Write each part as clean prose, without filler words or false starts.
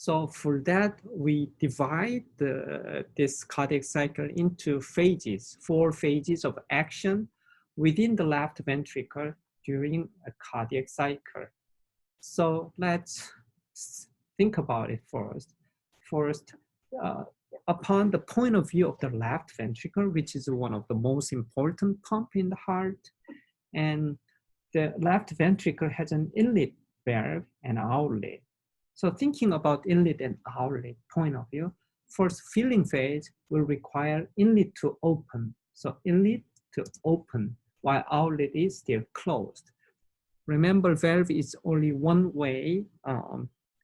So for that, we divide this cardiac cycle into phases, 4 phases of action within the left ventricle during a cardiac cycle. So let's think about it first. First, upon the point of view of the left ventricle, which is one of the most important pump in the heart, and the left ventricle has an inlet valve and outlet. So thinking about inlet and outlet point of view, first filling phase will require inlet to open. So inlet to open while outlet is still closed. Remember, valve is only one way.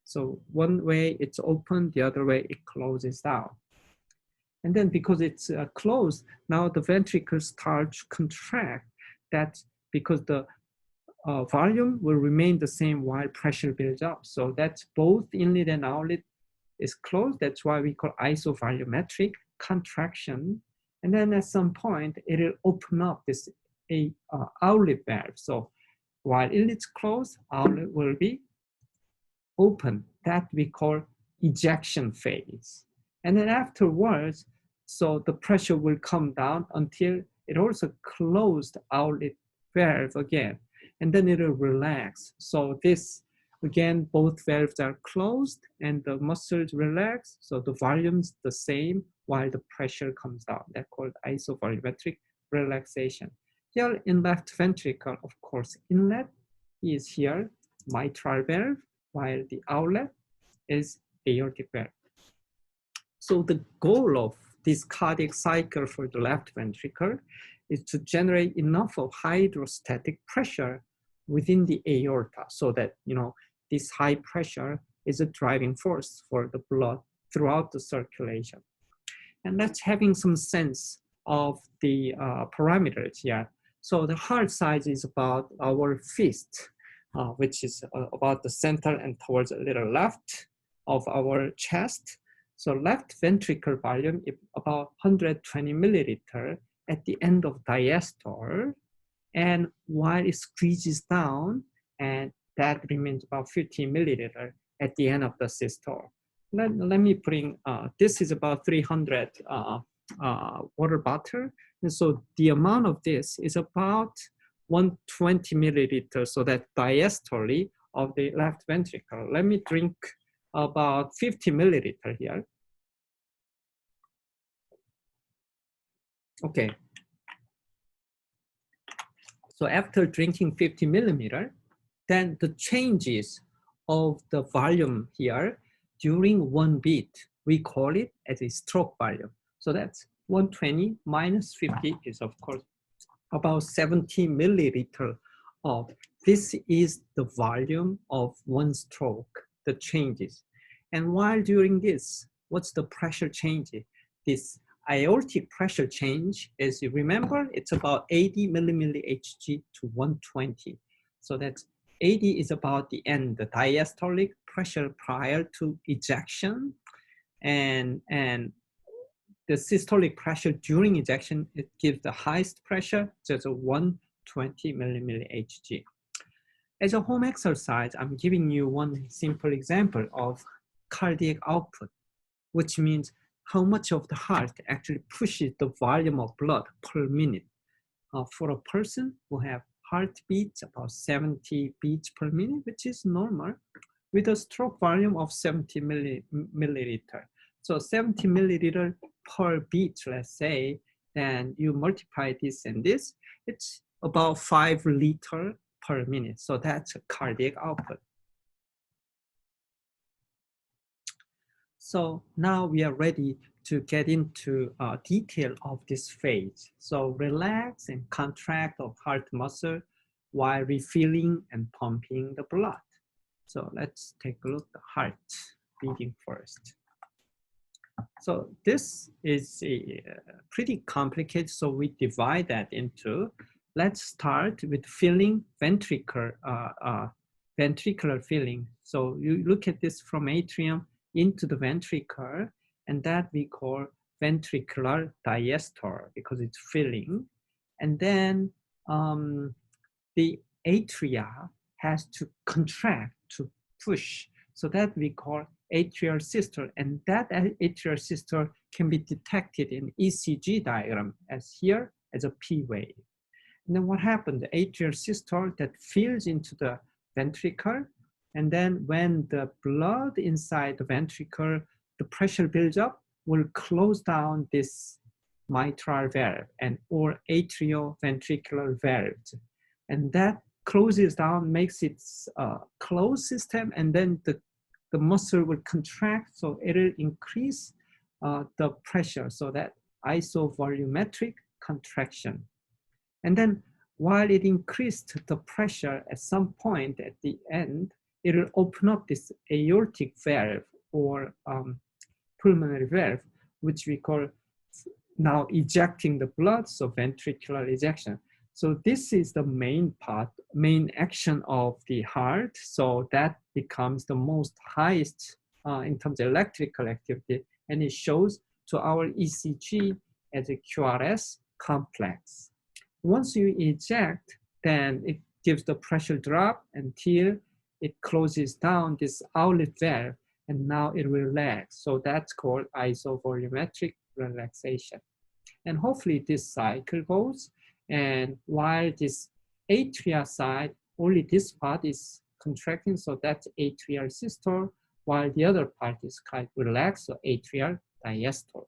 So one way it's open, the other way it closes down. And then because it's closed, now the ventricle starts to contract. That's because the volume will remain the same while pressure builds up. So that's both inlet and outlet is closed. That's why we call isovolumetric contraction. And then at some point, it'll open up this outlet valve. So while inlet's closed, outlet will be open. That we call ejection phase. And then afterwards, so the pressure will come down until it also closed outlet valve again. And then it will relax. So this, again, both valves are closed and the muscles relax. So the volume's the same while the pressure comes down. That's called isovolumetric relaxation. Here in left ventricle, of course, inlet is here, mitral valve, while the outlet is aortic valve. So the goal of this cardiac cycle for the left ventricle is to generate enough of hydrostatic pressure within the aorta so that, this high pressure is a driving force for the blood throughout the circulation. And that's having some sense of the parameters here. So the heart size is about our fist, which is about the center and towards a little left of our chest. So left ventricle volume is about 120 milliliter at the end of diastole, and while it squeezes down, and that remains about 50 milliliter at the end of the systole. Let me bring, this is about 300 water bottle, and so the amount of this is about 120 milliliters, so that diastole of the left ventricle. Let me drink about 50 milliliter here. Okay. So after drinking 50 millimeter, then the changes of the volume here during one beat, we call it as a stroke volume. So that's 120 minus 50 is of course about 70 milliliter of, this is the volume of one stroke, the changes. And while during this, what's the pressure change? This aortic pressure change is, you remember, it's about 80 millimilli Hg to 120. So that's 80 is about the end, the diastolic pressure prior to ejection, and the systolic pressure during ejection, it gives the highest pressure, just 120 millimilli Hg. As a home exercise, I'm giving you one simple example of cardiac output, which means how much of the heart actually pushes the volume of blood per minute. For a person who have heartbeats about 70 beats per minute, which is normal, with a stroke volume of 70 milliliter. So 70 milliliter per beat, let's say, and you multiply this and this, it's about 5 liters per minute. So that's a cardiac output. So now we are ready to get into detail of this phase. So relax and contract of heart muscle while refilling and pumping the blood. So let's take a look at the heart beating first. So this is pretty complicated, so we divide that into, let's start with filling ventricular filling. So you look at this from atrium into the ventricle, and that we call ventricular diastole because it's filling. And then the atria has to contract to push, so that we call atrial systole, and that atrial systole can be detected in ECG diagram as here as a P wave. And then what happened? The atrial systole that fills into the ventricle, and then when the blood inside the ventricle, the pressure builds up, will close down this mitral valve and or atrioventricular valve. And that closes down, makes it a closed system, and then the muscle will contract, so it'll increase the pressure, so that isovolumetric contraction. And then while it increased the pressure, at some point at the end, it will open up this aortic valve or pulmonary valve, which we call now ejecting the blood, so ventricular ejection. So this is the main part, main action of the heart. So that becomes the most highest in terms of electrical activity, and it shows to our ECG as a QRS complex. Once you eject, then it gives the pressure drop until it closes down this outlet valve, and now it will relax. So that's called isovolumetric relaxation. And hopefully this cycle goes, and while this atrial side, only this part is contracting, so that's atrial systole, while the other part is quite relaxed, so atrial diastole.